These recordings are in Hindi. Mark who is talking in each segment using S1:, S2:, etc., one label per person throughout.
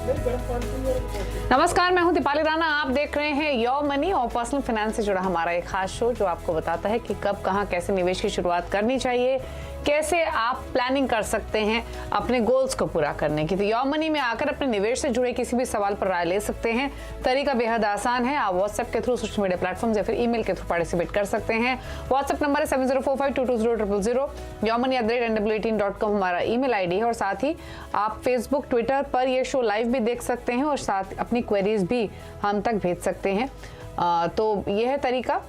S1: नमस्कार, मैं हूं दीपाली राणा। आप देख रहे हैं योर मनी और पर्सनल फाइनेंस से जुड़ा हमारा एक खास शो जो आपको बताता है कि कब कहां कैसे निवेश की शुरुआत करनी चाहिए, कैसे आप प्लानिंग कर सकते हैं अपने गोल्स को पूरा करने की। तो योर मनी में आकर अपने निवेश से जुड़े किसी भी सवाल पर राय ले सकते हैं। तरीका बेहद आसान है। आप व्हाट्सएप के थ्रू, सोशल मीडिया प्लेटफॉर्म या फिर ईमेल के थ्रू पार्टिसिपेट कर सकते हैं। व्हाट्सएप नंबर है 7045220000। yourmoney@nw18.com हमारा ईमेल आईडी है। और साथ ही आप फेसबुक, ट्विटर पर ये शो लाइव भी देख सकते हैं और साथ अपनी क्वेरीज भी हम तक भेज सकते हैं। तो यह है तरीका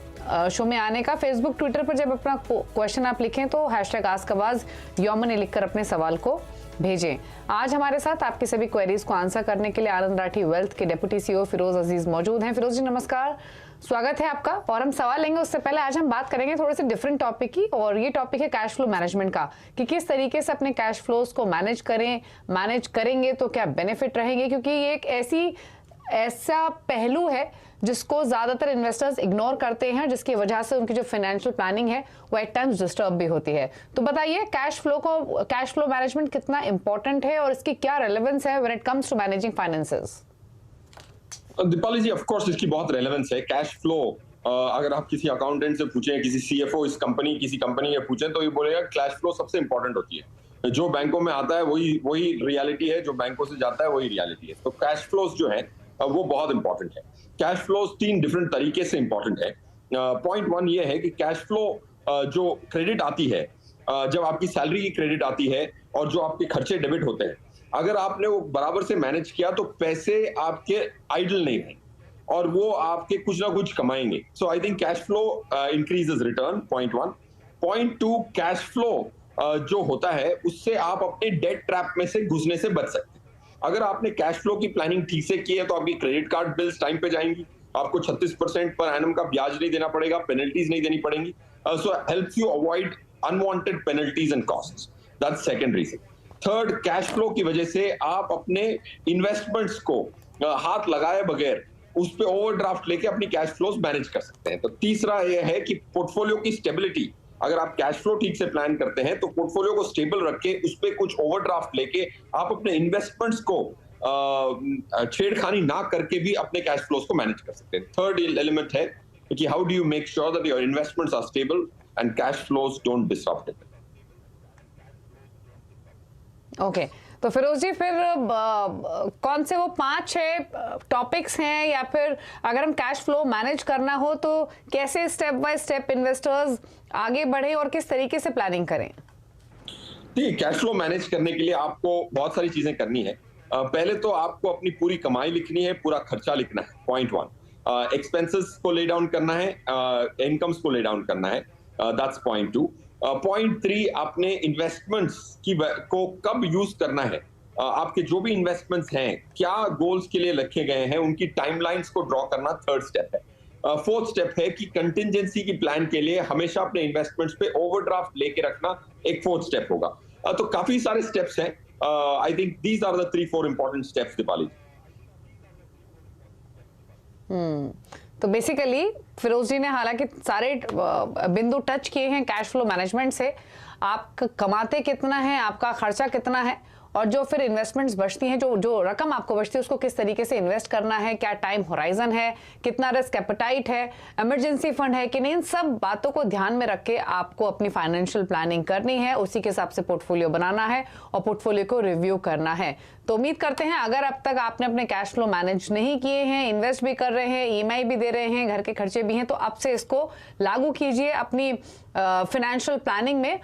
S1: शो में आने का। फेसबुक, ट्विटर पर जब अपना क्वेश्चन आप लिखें तो #AskAbaz योर मनी लिखकर अपने सवाल को भेजें। आज हमारे साथ आपकी सभी क्वेरीज को आंसर करने के लिए आनंद राठी वेल्थ के डिप्टी CEO फिरोज अजीज मौजूद हैं। फिरोज जी नमस्कार, स्वागत है आपका। और हम सवाल लेंगे उससे पहले आज हम बात करेंगे थोड़े से डिफरेंट टॉपिक की, और ये टॉपिक है कैश फ्लो मैनेजमेंट का, कि किस तरीके से अपने कैश फ्लोज को मैनेज करेंगे तो क्या बेनिफिट रहेंगे, क्योंकि ये एक ऐसा पहलू है जिसको ज्यादातर इन्वेस्टर्स इग्नोर करते हैं, जिसकी वजह से उनकी जो फाइनेंशियल प्लानिंग है वो एट टाइम्स डिस्टर्ब भी होती है। तो बताइए कैश फ्लो मैनेजमेंट कितना इंपॉर्टेंट है और इसकी क्या रेलेवेंस है when it comes to managing finances.
S2: Deepali ji, of course इसकी बहुत रेलेवेंस है। कैश फ्लो अगर आप किसी अकाउंटेंट से पूछें, किसी CFO किसी कंपनी के पूछें, तो ये बोलेगा कैश फ्लो सबसे इंपॉर्टेंट होती है। जो बैंकों में आता है वही रियलिटी है, जो बैंकों से जाता है वही रियलिटी है। तो कैश फ्लोज जो है वो बहुत इंपॉर्टेंट है। कैश फ्लोज 3 डिफरेंट तरीके से इंपॉर्टेंट है। पॉइंट 1 ये है कि कैश फ्लो जो क्रेडिट आती है, जब आपकी सैलरी की क्रेडिट आती है और जो आपके खर्चे डेबिट होते हैं, अगर आपने वो बराबर से मैनेज किया तो पैसे आपके आइडल नहीं हैं और वो आपके कुछ ना कुछ कमाएंगे। So I think cash flow increases return, point 1। Point 2, cash flow जो होता है उससे आप अपने डेट ट्रैप में से घुसने से बच सकते हैं। अगर आपने कैश फ्लो की प्लानिंग ठीक से की है तो आपकी क्रेडिट कार्ड बिल्स टाइम पे जाएंगी, आपको 36% पर एनम का ब्याज नहीं देना पड़ेगा, पेनल्टीज नहीं देनी पड़ेंगी। So helps you avoid unwanted penalties and costs. That's second reason. Third, cash flow की वजह से आप अपने इन्वेस्टमेंट्स को हाथ लगाए बगैर उस पे ओवरड्राफ्ट लेके अपनी कैश फ्लोज मैनेज कर सकते हैं। तो तीसरा यह है कि पोर्टफोलियो की स्टेबिलिटी, अगर आप कैश फ्लो ठीक से प्लान करते हैं तो पोर्टफोलियो को स्टेबल रख के उस पे कुछ ओवरड्राफ्ट लेके आप अपने इन्वेस्टमेंट्स को छेड़खानी ना करके भी अपने कैश फ्लोज को मैनेज कर सकते हैं। थर्ड एलिमेंट है कि how do you make sure that your investments are stable and cash flows don't disrupt it.
S1: Okay, तो फिरोज जी फिर कौन से वो 5-6 टॉपिक्स हैं, या फिर अगर हम कैश फ्लो मैनेज करना हो तो कैसे स्टेप बाय स्टेप इन्वेस्टर्स आगे बढ़े और किस तरीके से प्लानिंग करें?
S2: ठीक, कैश फ्लो मैनेज करने के लिए आपको बहुत सारी चीजें करनी है। पहले तो आपको अपनी पूरी कमाई लिखनी है, पूरा खर्चा लिखना है, पॉइंट 1। एक्सपेंसेस को ले डाउन करना है, इनकम्स को ले डाउन करना है, दैट्स पॉइंट 2। पॉइंट 3, आपने इन्वेस्टमेंट्स को कब यूज करना है, आपके जो भी इन्वेस्टमेंट्स हैं क्या गोल्स के लिए रखे गए हैं, उनकी टाइमलाइंस को ड्रॉ करना थर्ड स्टेप है। फोर्थ स्टेप है कि कंटिजेंसी की प्लान के लिए हमेशा अपने इन्वेस्टमेंट्स पे ओवरड्राफ्ट लेके रखना एक फोर्थ स्टेप होगा। तो काफी सारे स्टेप्स हैं। I think these are the 3-4 important steps Deepali.
S1: तो बेसिकली फिरोज जी ने हालांकि सारे बिंदु टच किए हैं कैश फ्लो मैनेजमेंट से। आप कमाते कितना है, आपका खर्चा कितना है, और जो फिर इन्वेस्टमेंट्स बचती हैं, जो रकम आपको बचती है उसको किस तरीके से इन्वेस्ट करना है, क्या टाइम होराइजन है, कितना रिस्क एपेटाइट है, इमरजेंसी फंड है कि नहीं, इन सब बातों को ध्यान में रख के आपको अपनी फाइनेंशियल प्लानिंग करनी है। उसी के हिसाब से पोर्टफोलियो बनाना है और पोर्टफोलियो को रिव्यू करना है। तो उम्मीद करते हैं अगर अब तक आपने अपने कैश फ्लो मैनेज नहीं किए हैं, इन्वेस्ट भी कर रहे हैं, EMI भी दे रहे हैं, घर के खर्चे भी हैं, तो अब से इसको लागू कीजिए अपनी फाइनेंशियल प्लानिंग में।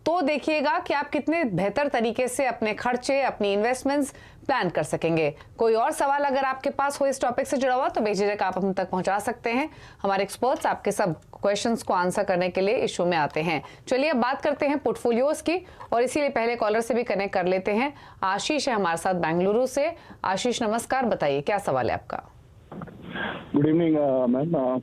S1: तो देखिएगा कि आप कितने बेहतर तरीके से अपने खर्चे, अपनी इन्वेस्टमेंट्स प्लान कर सकेंगे। कोई और सवाल अगर आपके पास हो इस टॉपिक से जुड़ा हुआ तो बेझिझक आप हम तक पहुंचा सकते हैं। हमारे एक्सपर्ट्स आपके सब क्वेश्चंस को आंसर करने के लिए इस शो में आते हैं। चलिए अब बात करते हैं पोर्टफोलियोज की, और इसीलिए पहले कॉलर से भी कनेक्ट कर लेते हैं। आशीष है हमारे साथ बेंगलुरु से। आशीष नमस्कार, बताइए क्या सवाल है आपका?
S3: Good evening ma'am.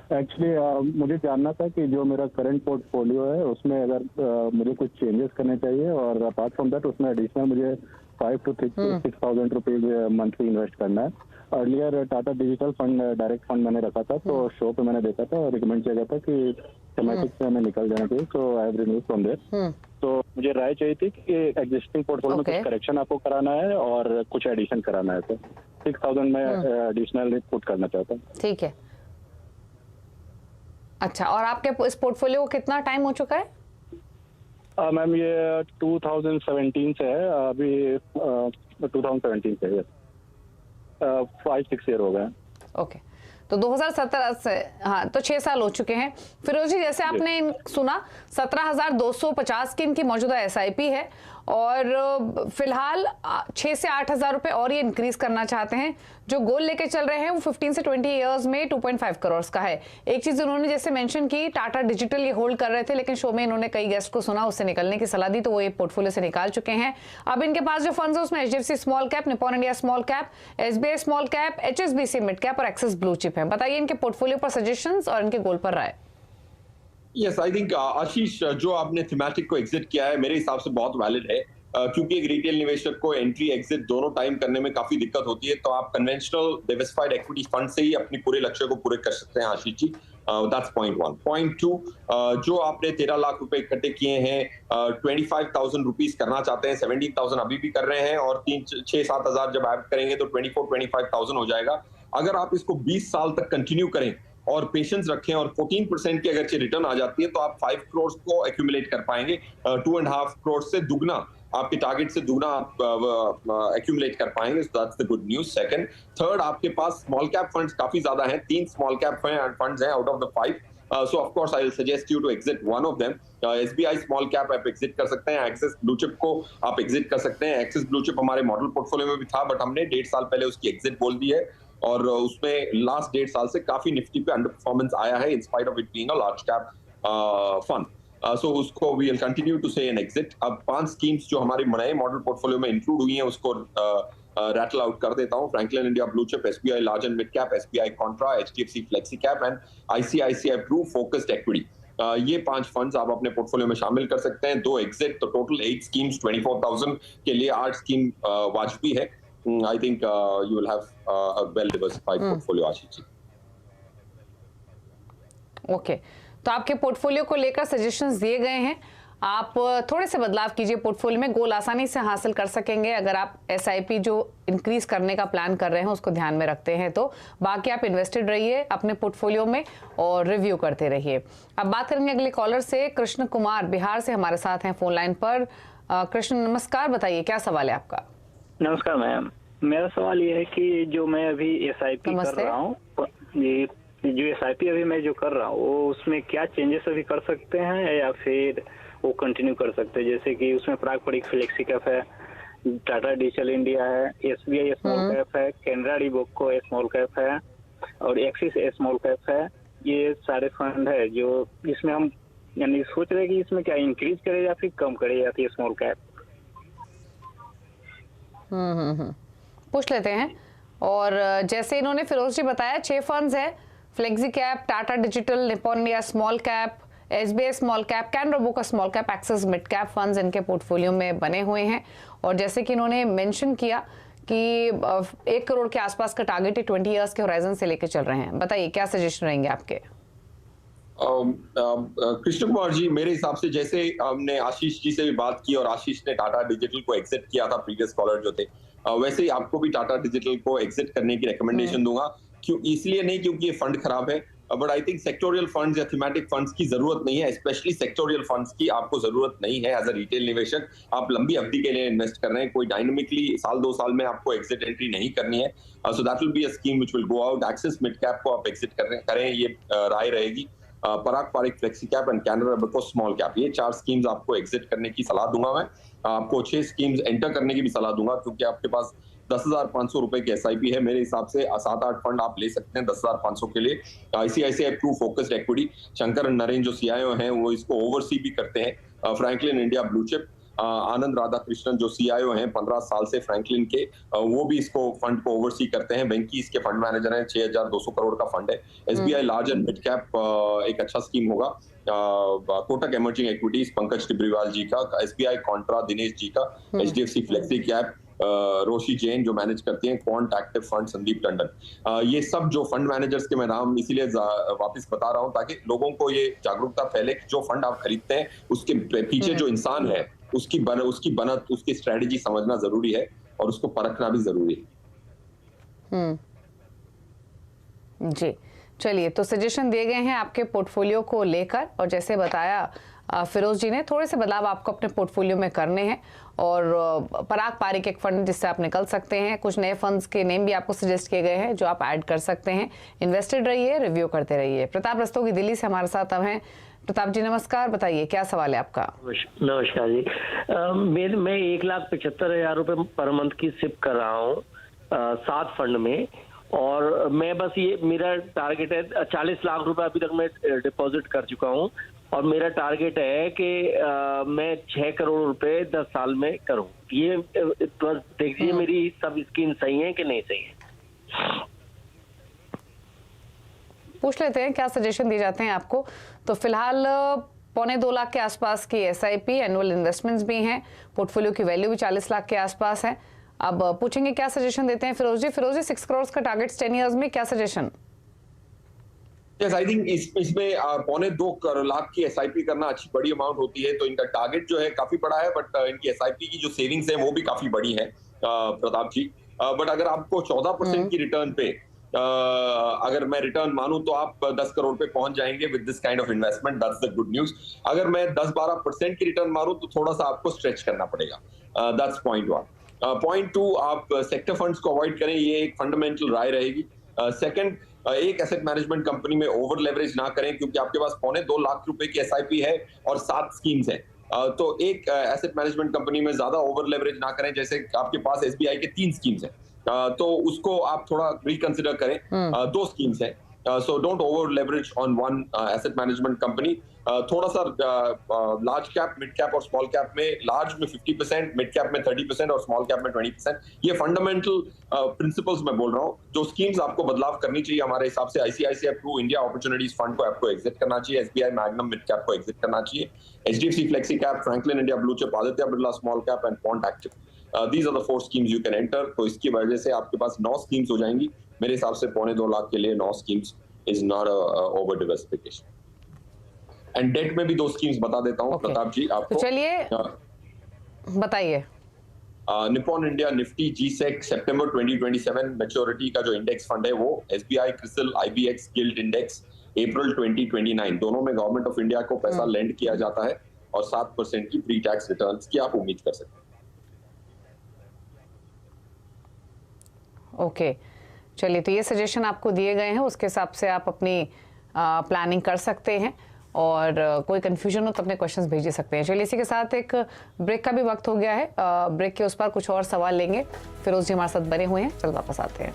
S3: एक्चुअली मुझे जानना था कि जो मेरा करंट पोर्टफोलियो है उसमें अगर मुझे कुछ चेंजेस करने चाहिए, और अपार्ट फ्रॉम दैट उसमें एडिशनल मुझे 5 to 6,000 रुपीज मंथली इन्वेस्ट करना है। Earlier Tata digital fund direct fund मैंने रखा था, तो शो पे मैंने देखा था, रिकमेंड किया गया था कि थीमेटिक से हमें निकल जाना चाहिए, so I have removed from there. तो मुझे राय चाहिए थी कि एग्जिस्टिंग पोर्टफोलियो में
S1: Okay.
S3: कुछ करेक्शन आपको कराना है और कुछ एडिशन कराना है, तो 6,000 में एडिशनल पुट करना चाहता हूँ।
S1: ठीक है। अच्छा, और आपके इस पोर्टफोलियो को कितना टाइम हो चुका है?
S3: मैम ये 2017 से है, अभी 2017 से है, 5-6 ईयर हो गए।
S1: ओके, तो 2017 से, हाँ, तो 6 साल हो चुके हैं। फिरोज जी, जैसे आपने सुना 17,250 की इनकी मौजूदा एसआईपी है और फिलहाल 6 से 8,000 रुपए और ये इंक्रीज करना चाहते हैं। जो गोल लेके चल रहे हैं वो 15 से 20 इयर्स में 2.5 करोड़ का है। एक चीज उन्होंने जैसे मेंशन की, टाटा डिजिटल ये होल्ड कर रहे थे, लेकिन शो में इन्होंने कई गेस्ट को सुना, उससे निकलने की सलाह दी, तो वो ये पोर्टफोलियो से निकाल चुके हैं। अब इनके पास जो फंड्स है उसमें HDFC small cap, Nippon India small cap, SBI small cap, HSBC mid cap और एक्सिस ब्लू चिप है। बताइए इनके पोर्टफोलियो पर सजेशंस और इनके गोल पर राय।
S2: यस, आई थिंक आशीष, जो आपने थीमेटिक को एग्जिट किया है मेरे हिसाब से बहुत वैलिड है, क्योंकि एक रिटेल निवेशक को एंट्री एग्जिट दोनों टाइम करने में काफी दिक्कत होती है, तो आप कन्वेंशनल डाइवर्सिफाइड इक्विटी फंड से ही अपने पूरे लक्ष्य को पूरे कर सकते हैं Ashish ji. That's point 1। Point 2, जो आपने 13 लाख रुपए इकट्ठे किए हैं, 25,000 रुपीज करना चाहते हैं, 17,000 अभी भी कर रहे हैं और 6-7 हजार जब ऐड करेंगे तो 24-25,000 हो जाएगा। अगर आप इसको 20 साल तक कंटिन्यू करें और पेशेंस रखें और 14% की अगर रिटर्न आ जाती है तो आप 5 करोड़ को एक्यूमुलेट कर पाएंगे, 2.5 करोड़ से दुगना, आपके टारगेट से दुगना आप एक्यूमुलेट कर पाएंगे। So that's the good news. Second, third, आपके पास स्मॉल कैप फंड्स काफी ज्यादा हैं, 3 स्मॉल कैप फंड्स हैं out of the 5। So of course I will suggest you to exit one of them. SBI small cap आप एग्जिट कर सकते हैं, एक्सिस ब्लू चिप को आप एग्जिट कर सकते हैं। एक्सिस ब्लू चिप हमारे मॉडल पोर्टफोलियो में भी था, बट हमने 1.5 साल पहले उसकी एग्जिट बोल दी है और उसमें लास्ट 1.5 साल से काफी निफ्टी पे अंडर परफॉर्मेंस आया है, in spite of it being a large cap fund. So उसको we will continue to say an exit. अब 5 स्कीम्स जो हमारे नए मॉडल पोर्टफोलियो में इंक्लूड हुई हैं उसको रैटल आउट कर देता हूं। Franklin India blue chip, SBI large and mid cap, SBI contra, HDFC flexi cap and ICICI Pru focused equity. ये 5 फंड्स आप अपने पोर्टफोलियो में शामिल कर सकते हैं। 2 एग्जिट, तो टोटल 8 स्कीम्स 24,000 के लिए 8 स्कीम वाजबी है। I think you will have a well diversified portfolio Ashish ji.
S1: Okay, तो आपके पोर्टफोलियो को लेकर सजेशंस दिए गए हैं। आप थोड़े से बदलाव कीजिए पोर्टफोलियो में, गोल आसानी से हासिल कर सकेंगे अगर आप एसआईपी जो इंक्रीज करने का प्लान कर रहे हैं उसको ध्यान में रखते हैं। तो बाकी आप इन्वेस्टेड रहिए अपने पोर्टफोलियो में और रिव्यू करते रहिए। अब बात करेंगे अगले कॉलर से। कृष्ण कुमार बिहार से हमारे साथ हैं फोन लाइन पर। कृष्ण नमस्कार, बताइए क्या सवाल है आपका?
S4: नमस्कार मैम, मेरा सवाल ये है कि जो मैं अभी एसआईपी कर रहा हूँ, ये जो एसआईपी अभी मैं जो कर रहा हूँ वो उसमें क्या चेंजेस अभी कर सकते हैं या फिर वो कंटिन्यू कर सकते हैं? जैसे कि उसमें प्रागपड़िक फ्लेक्सी कैप है, टाटा डिजिटल इंडिया है, SBI स्मॉल कैप है, कैनरा डिबोको स्मॉल कैप है और एक्सिस स्मॉल कैप है। ये सारे फंड है जो इसमें हम यानी सोच रहे हैं कि इसमें क्या इंक्रीज करे या फिर कम करे या फिर स्मॉल कैप।
S1: पूछ लेते हैं। और जैसे इन्होंने फिरोज जी बताया 6 फंड्स है, flexi cap, Tata digital, Nippon India small cap, SBI small cap, Canara Robeco small cap, Axis mid cap funds इनके पोर्टफोलियो में बने हुए हैं। और जैसे कि इन्होंने मेंशन किया कि 1 करोड़ के आसपास का टारगेट 20 इयर्स के होराइजन से लेकर चल रहे हैं। बताइए क्या सजेशन रहेंगे आपके?
S2: कृष्ण कुमार जी, मेरे हिसाब से जैसे हमने आशीष जी से भी बात की और आशीष ने टाटा डिजिटल को एग्जिट किया था, प्रीवियस कॉलर जो थे, वैसे ही आपको भी टाटा डिजिटल को एग्जिट करने की रिकमेंडेशन दूंगा। क्यों? इसलिए नहीं क्योंकि ये फंड खराब है, but I think sectoral funds या थीमेटिक फंड्स की जरूरत नहीं है, स्पेशली सेक्टोरियल फंड्स की आपको जरूरत नहीं है। एज अ रिटेल निवेशक आप लंबी अवधि के लिए इन्वेस्ट कर रहे हैं, कोई डायनामिकली साल 2 साल में आपको एग्जिट एंट्री नहीं करनी है। So that will be a scheme which will go out. Axis mid cap को आप एग्जिट करें, ये राय रहेगी। Parag Parikh flexi cap and Canara Robeco small cap, ये 4 स्कीम्स आपको एग्जिट करने की सलाह दूंगा मैं। आपको 6 स्कीम्स एंटर करने की भी सलाह दूंगा, क्योंकि आपके पास 10,500 रुपए की एसआईपी है। मेरे हिसाब से 7-8 फंड आप ले सकते हैं 10,500 के लिए। ICICI Pru focused equity, Shankar Naren जो CIO हैं वो इसको ओवरसी भी करते हैं। Franklin India blue chip, Anand Radhakrishnan CIO हैं 15 साल से फ्रैंकलिन के, वो भी इसको फंड को ओवरसी करते हैं। वेंकी इसके फंड मैनेजर हैं, 6,200 करोड़ का फंड है। SBI large and mid cap एक अच्छा स्कीम होगा। कोटक इमर्जिंग इक्विटीज पंकज टिब्रीवाल जी का, SBI कॉन्ट्रा दिनेश जी का, HDFC फ्लेक्सी कैप, रोशी जैन जो मैनेज करती हैं quant active fund, Sandeep Tandon, ये सब जो फंड मैनेजर्स के मैं नाम इसीलिए वापस बता रहा हूं ताकि लोगों को ये जागरूकता फैले कि जो फंड आप खरीदते हैं उसके पीछे जो इंसान है उसकी बनत, उसकी स्ट्रेटेजी समझना जरूरी है और उसको परखना भी जरूरी है।
S1: जी चलिए, तो सजेशन दिए गए हैं आपके पोर्टफोलियो को लेकर, और जैसे बताया फिरोज जी ने, थोड़े से बदलाव आपको अपने पोर्टफोलियो में करने हैं और पराग पारिक एक फंड जिससे आप निकल सकते हैं। कुछ नए फंड्स के नेम भी आपको सजेस्ट किए गए हैं जो आप ऐड कर सकते हैं। इन्वेस्टेड रहिए, रिव्यू करते रहिए। प्रताप रस्तोगी दिल्ली से हमारे साथ अब हैं। प्रताप जी नमस्कार, बताइए क्या सवाल है आपका।
S5: नमस्कार जी, मैं 1,75,000 रुपए पर मंथ की सिप कर रहा हूँ 7 फंड में, और मैं बस ये मेरा टारगेट है 40 लाख रुपए अभी तक मैं डिपॉजिट कर चुका हूँ, और मेरा टारगेट है कि मैं 6 करोड़ रुपए 10 साल में करूँ। ये बस देखिए मेरी सब स्कीम सही है कि नहीं सही है।
S1: पूछ लेते हैं क्या सजेशन दिए जाते हैं आपको। तो फिलहाल 1.25 लाख के आसपास की SIP, एनुअल इन्वेस्टमेंट्स भी हैं, पोर्टफोलियो की वैल्यू भी 40 लाख के आसपास है। अब पूछेंगे क्या सजेशन देते हैं फिरोज जी। 6 करोड़ का टारगेट 10 इयर्स में, क्या सजेशन?
S2: यस, आई थिंक इसमें 1.25 लाख की SIP करना अच्छी बड़ी अमाउंट होती है, तो इनका टारगेट जो है काफी बड़ा है, बट इनकी SIP की जो सेविंग्स है वो भी काफी बड़ी है प्रताप जी। बट अगर आपको 14% की रिटर्न पे अगर मैं रिटर्न मानूं तो आप 10 करोड़ पे पहुंच जाएंगे with this kind of investment, that's the good news. अगर मैं 10-12% की रिटर्न मानूं तो थोड़ा सा आपको स्ट्रेच करना पड़ेगा, दैट्स पॉइंट 1। पॉइंट 2, आप सेक्टर फंड्स को अवॉइड करें, ये एक फंडामेंटल राय रहेगी। सेकंड, एक एसेट मैनेजमेंट कंपनी में ओवर लेवरेज ना करें, क्योंकि आपके पास 2.25 लाख रुपए की SIP है और 7 स्कीम्स हैं, तो एक एसेट मैनेजमेंट कंपनी में ज्यादा ओवर लेवरेज ना करें। जैसे आपके पास SBI के 3 स्कीम्स हैं, तो उसको आप थोड़ा रिकंसिडर करें। 2 स्कीम्स हैं, so don't over leverage on one asset management company. थोड़ा सा लार्ज कैप, मिड कैप और स्मॉल कैप में, लार्ज में 50%, मिड कैप में 30% और स्मॉल कैप में 20%। ये फंडामेंटल प्रिंसिपल्स मैं बोल रहा हूँ। जो स्कीम्स आपको बदलाव करनी चाहिए हमारे हिसाब से, ICICI Pru India opportunities fund को आपको एग्जिट करना चाहिए, SBI मैग्नम मिड कैप को एग्जिट करना चाहिए, HDFC flexi cap, Franklin India blue chip, Aditya Birla small cap and quant active. These are the 4 schemes you can enter। तो इसकी वजह से आपके पास 9 स्कीम्स हो जाएंगी। मेरे हिसाब से 2.25 लाख के लिए 9 schemes is not over diversification. And debt में भी 2 स्कीम्स बता देता हूँ प्रताप जी आपको।
S1: तो चलिए बताइए।
S2: निप्पॉन इंडिया निफ्टी G-Sec सितंबर 2027 मैच्योरिटी का जो इंडेक्स फंड है वो, SBI CRISIL IBX gilt index April 2029, दोनों में गवर्नमेंट ऑफ इंडिया को पैसा लेंड किया जाता है और 7% की प्री टैक्स रिटर्न्स की आप उम्मीद कर सकते हैं।
S1: ओके चलिए, तो ये सजेशन आपको दिए गए हैं, उसके हिसाब से आप अपनी प्लानिंग कर सकते हैं, और कोई कंफ्यूजन हो तो अपने क्वेश्चंस भेज सकते हैं। चलिए, इसी के साथ एक ब्रेक का भी वक्त हो गया है। ब्रेक के उस पर कुछ और सवाल लेंगे। फिरोज जी हमारे साथ बने हुए हैं, चल वापस आते हैं।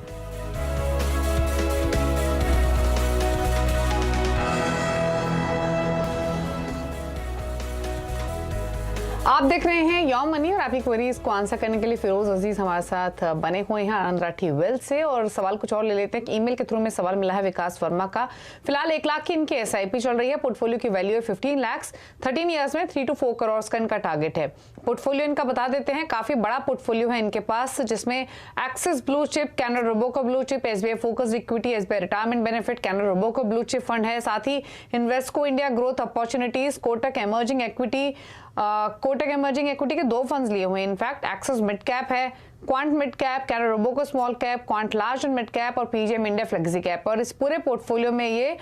S1: आप देख रहे हैं योर मनी, और आपकी क्वेरीज को आंसर करने के लिए फिरोज अजीज हमारे साथ बने हुए हैं आनंद राठी वेल्थ से। और सवाल कुछ और ले लेते हैं। ईमेल के थ्रू में सवाल मिला है विकास वर्मा का। फिलहाल 1 लाख की इनकी SIP चल रही है, पोर्टफोलियो की वैल्यू है 15 लाख, 13 ईयर्स में 3 to 4 करोड़ का इनका टारगेट है। पोर्टफोलियो इनका बता देते हैं, काफी बड़ा पोर्टफोलियो है इनके पास, जिसमें Axis blue chip, Canara Robeco blue chip, SBI focus equity, SBI retirement benefit, Canara Robeco blue chip fund है। साथ ही Invesco India growth opportunities, Kotak emerging equity, Kotak emerging equity के 2 फंड्स लिए हुए हैं। इनफैक्ट एक्सिस मिड कैप है, Quant mid cap, Canara Robeco small cap, Quant large and mid cap और PGM इंडिया फ्लेक्सी कैप। और इस पूरे पोर्टफोलियो में ये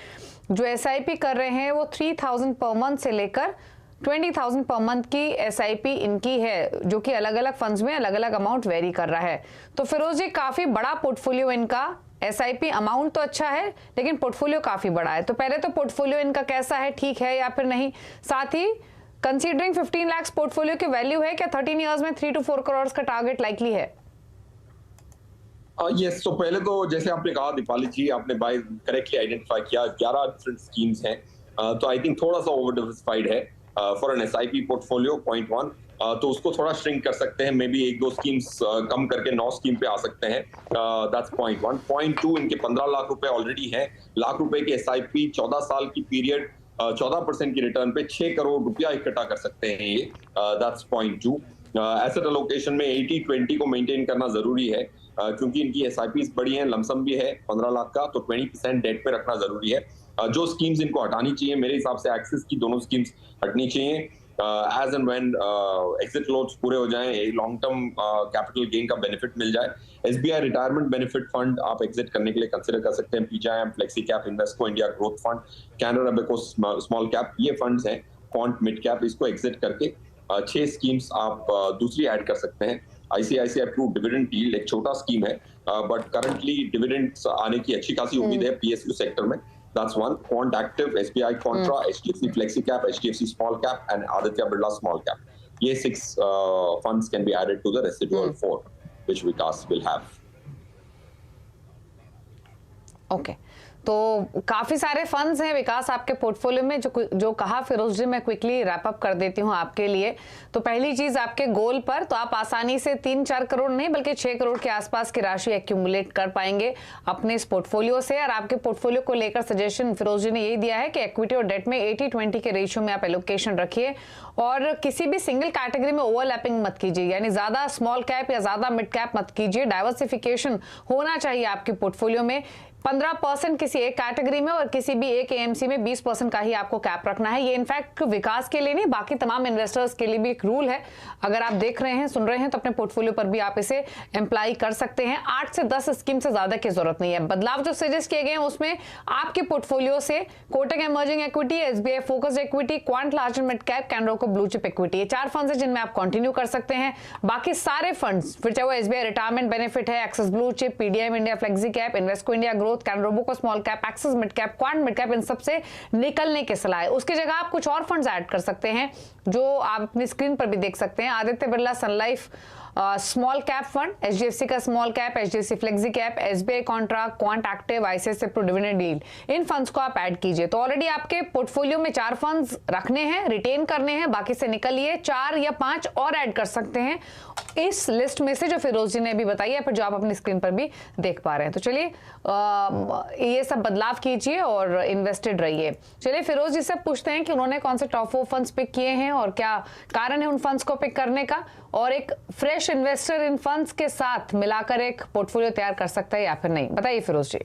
S1: जो SIP कर रहे हैं वो 3,000 पर मंथ से लेकर 20,000 पर मंथ की SIP इनकी है, जो कि अलग अलग फंड्स में अलग अलग अमाउंट वेरी कर रहा है। तो फिरोज जी, काफी बड़ा पोर्टफोलियो इनका, SIP अमाउंट तो अच्छा है लेकिन पोर्टफोलियो काफी बड़ा है। तो पहले तो पोर्टफोलियो इनका कैसा है, ठीक है या फिर नहीं? साथ ही कंसीडरिंग 15 लाख पोर्टफोलियो की वैल्यू है, क्या 13 इयर्स में 3 to 4 करोड़ का टारगेट लाइकली है?
S2: यस, तो पहले तो जैसे आपने कहा दीपाली जी, आपने बाय करेक्टली आइडेंटिफाई किया, 11 डिफरेंट स्कीम्स हैं, तो आई थिंक थोड़ा सा ओवर डिवर्सिफाइड है फॉर एन SIP पोर्टफोलियो, पॉइंट 1। तो उसको थोड़ा श्रिंक कर सकते हैं, मे बी 1-2 स्कीम्स कम करके 9 स्कीम पे आ सकते हैं, दैट्स पॉइंट 1। पॉइंट 2, इनके 15 लाख रुपए ऑलरेडी है, लाख रुपए की SIP, 14 साल की पीरियड, 14% की रिटर्न पे 6 करोड़ रुपया इकट्ठा कर सकते हैं ये, दैट्स पॉइंट 2। एसेट अलोकेशन में 80-20 को मेंटेन करना जरूरी है, क्योंकि इनकी एसआईपीज बड़ी हैं, लमसम भी है 15 लाख का, तो 20% डेट पे रखना जरूरी है। जो स्कीम्स इनको हटानी चाहिए, मेरे हिसाब से एक्सिस की दोनों स्कीम्स हटनी चाहिए। As and when exit loads पूरे हो जाएं, लॉन्ग टर्म कैपिटल गेन का बेनिफिट मिल जाए। एसबीआई रिटायरमेंट बेनिफिट फंड आप एग्जिट करने के लिए कंसिडर कर सकते हैं। PGIM, flexi cap, Invesco India growth fund, Canara Robeco small cap, ये फंड्स हैं। क्वांट मिड कैप, इसको एग्जिट करके 6 स्कीम्स आप दूसरी ऐड कर सकते हैं। आईसीआईसीआई प्रू डिविडेंड यील्ड एक छोटा स्कीम है, बट करंटली डिविडेंड्स आने की अच्छी खासी उम्मीद है पीएसयू सेक्टर में। That's one. Quant Active, SBI Contra, HDFC Flexi Cap, HDFC Small Cap, and Aditya Birla Small Cap. ये 6 funds can be added to the residual 4, which Vikas will have.
S1: Okay. तो काफी सारे फंड्स हैं विकास आपके पोर्टफोलियो में, जो कहा फिरोज जी, मैं क्विकली रैप अप कर देती हूं आपके लिए। तो पहली चीज, आपके गोल पर तो आप आसानी से 3-4 करोड़ नहीं बल्कि 6 करोड़ के आसपास की राशि एक्यूमुलेट कर पाएंगे अपने इस पोर्टफोलियो से। और आपके पोर्टफोलियो को लेकर सजेशन फिरोज जी ने यही दिया है कि इक्विटी और डेट में 80-20 के रेशियो में आप एलोकेशन रखिए, और किसी भी सिंगल कैटेगरी में ओवरलैपिंग मत कीजिए, यानी ज्यादा स्मॉल कैप या ज्यादा मिड कैप मत कीजिए। डाइवर्सिफिकेशन होना चाहिए आपके पोर्टफोलियो में। 15% किसी एक कैटेगरी में और किसी भी एक एएमसी में 20% का ही आपको कैप रखना है। ये इनफैक्ट विकास के लिए नहीं, बाकी तमाम इन्वेस्टर्स के लिए भी एक रूल है। अगर आप देख रहे हैं, सुन रहे हैं, तो अपने पोर्टफोलियो पर भी आप इसे एम्प्लाई कर सकते हैं। 8 से 10 स्कीम से ज्यादा की जरूरत नहीं है। बदलाव जो सजेस्ट किए गए हैं उसमें आपके पोर्टफोलियो से Kotak emerging equity, SBI focused equity, quant large and mid cap, Canara को ब्लू चिप इक्विटी, ये 4 फंड्स हैं जिनमें आप कंटिन्यू कर सकते हैं। बाकी सारे फंड्स, फिर चाहे वो एसबीआई रिटायरमेंट बेनिफिट है, Axis blue chip, PDM India flexi cap, Invesco India growth, Canara Robeco small cap, Axis mid cap, Quant mid cap, इन सबसे निकलने की सलाह है। उसकी जगह आप कुछ और फंड्स ऐड कर सकते हैं जो आप अपनी स्क्रीन पर भी देख सकते हैं। Aditya Birla sun life small cap fund, HDFC का small cap, HDFC flexi cap, SBI contra, Quant active, ICICI Pru dividend yield, इन फंड्स को आप ऐड कीजिए। तो ऑलरेडी आपके पोर्टफोलियो में 4 फंड्स रखने हैं, रिटेन करने हैं, बाकी से निकलिए 4 या 5 और ऐड कर सकते हैं इस लिस्ट में से जो फिरोज जी ने भी बताई है, फिर जो आप अपनी स्क्रीन पर भी देख पा रहे हैं। तो चलिए ये सब बदलाव कीजिए और इन्वेस्टेड रहिए। चलिए फिरोज जी से पूछते हैं कि उन्होंने कौन से टॉप 4 फंड्स पिक किए हैं और क्या कारण है उन फंड्स को पिक करने का, और एक फ्रेश इन्वेस्टर इन फंड्स के साथ मिलाकर एक पोर्टफोलियो तैयार कर सकता है या फिर नहीं। बताइए फिरोज जी।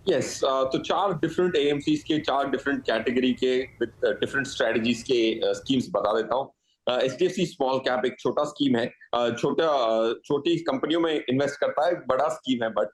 S2: यस, तो 4 डिफरेंट एएमसीज के 4 डिफरेंट कैटेगरी के डिफरेंट स्ट्रेटजीज के स्कीम्स बता देता हूँ। एचडीएफसी स्मॉल कैप एक छोटा स्कीम है, छोटी कंपनियों में इन्वेस्ट करता है, बड़ा स्कीम है, बट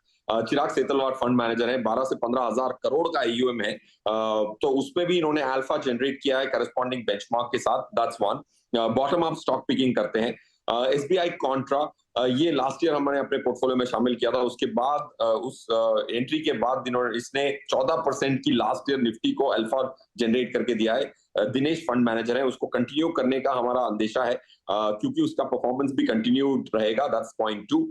S2: चिराग सेतलवार फंड मैनेजर है, 12 से 15 हजार करोड़ का AUM है, तो उसमें भी इन्होंने अल्फा जनरेट किया है करस्पॉन्डिंग बेंचमार्क के साथ। That's one. Bottom up stock picking करते हैं। एसबीआई कॉन्ट्रा, ये लास्ट ईयर हमने अपने पोर्टफोलियो में शामिल किया था। उसके बाद उस एंट्री के बाद इसने 14% की लास्ट ईयर निफ्टी को अल्फा जनरेट करके दिया है। दिनेश फंड मैनेजर है, उसको कंटिन्यू करने का हमारा अंदेशा है, क्योंकि उसका परफॉर्मेंस भी कंटिन्यू रहेगा। That's point 2।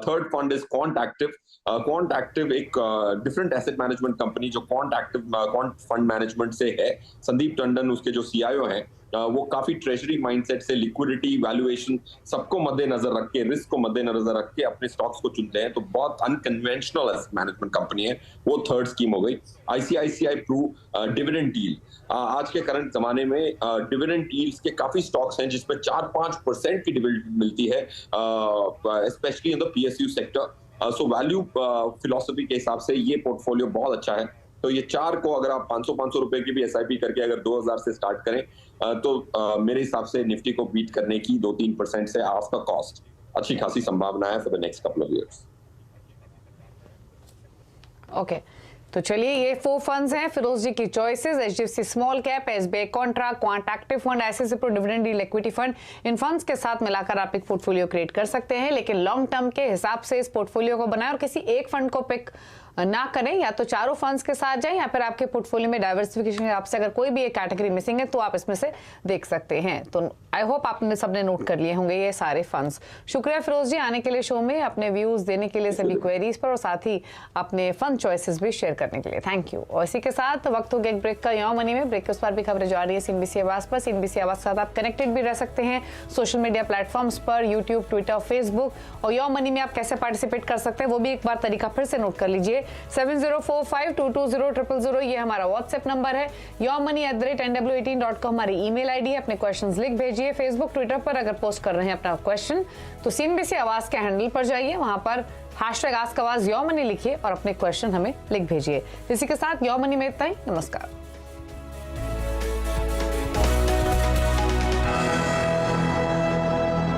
S2: Third fund is quant active. Quant active एक डिफरेंट एसेट मैनेजमेंट कंपनी जो क्वांट फंड मैनेजमेंट से है। संदीप टंडन उसके जो CIO हैं, वो काफी ट्रेजरी माइंडसेट से लिक्विडिटी, वैल्यूएशन सबको मद्देनजर रख के, रिस्क को मद्देनजर रख के अपने स्टॉक्स को चुनते हैं। तो बहुत अनकन्वेंशनल एसेट मैनेजमेंट कंपनी है वो। थर्ड स्कीम हो गई। आईसीआईसीआई प्रू डिविडेंड यील्ड, आज के करंट जमाने में डिविडेंड यील्ड्स के काफी स्टॉक्स हैं जिसमें 4-5% की डिविडेंड मिलती है, specially in the PSU sector. So value philosophy के हिसाब से ये पोर्टफोलियो बहुत अच्छा है। तो ये 4 को अगर आप 500 रुपए की भी SIP करके अगर 2000 से स्टार्ट करें, तो मेरे हिसाब से निफ्टी को बीट करने की 2-3% से आफ्टर कॉस्ट अच्छी खासी संभावना है for the next couple of years.
S1: Okay, तो चलिए ये 4 फंड्स हैं फिरोज जी की choices. HDFC small cap, SBI contra, Quant active fund, ICICI Pru dividend yield equity fund, इन फंड्स के साथ मिलाकर आप एक पोर्टफोलियो क्रिएट कर सकते हैं। लेकिन लॉन्ग टर्म के हिसाब से इस पोर्टफोलियो को बनाएं और किसी एक फंड को पिक ना करें, या तो चारों फंड्स के साथ जाएं या फिर आपके पोर्टफोलियो में डाइवर्सिफिकेशन के आपसे अगर कोई भी एक कैटेगरी मिसिंग है तो आप इसमें से देख सकते हैं। तो आई होप आपने सबने नोट कर लिए होंगे ये सारे फंड्स। शुक्रिया फिरोज जी आने के लिए शो में, अपने व्यूज देने के लिए सभी क्वेरीज पर, और साथ ही अपने फंड चॉइसेस भी शेयर करने के लिए थैंक यू। और इसी के साथ वक्त हो गया एक ब्रेक का। योर मनी में ब्रेक के उस पर भी खबरें जा रही है CNBC आवाज पर। CNBC आवाज के साथ आप कनेक्टेड भी रह सकते हैं सोशल मीडिया प्लेटफॉर्म्स पर, यूट्यूब, ट्विटर, फेसबुक। और योर मनी में आप कैसे पार्टिसिपेट कर सकते हैं वो भी एक बार तरीका फिर से नोट कर लीजिए। 7045220000 ये हमारा व्हाट्सएप नंबर है। yourmoney@nw18.com हमारी ईमेल आईडी है। अपने क्वेश्चंस लिख भेजिए। फेसबुक ट्विटर पर अगर पोस्ट कर रहे हैं अपना क्वेश्चन तो CNBC आवाज के हैंडल पर जाइए, वहां पर #AskAwaz योर मनी लिखिए और अपने क्वेश्चन हमें लिख भेजिए। इसी के साथ योर मनी में इतना ही। नमस्कार।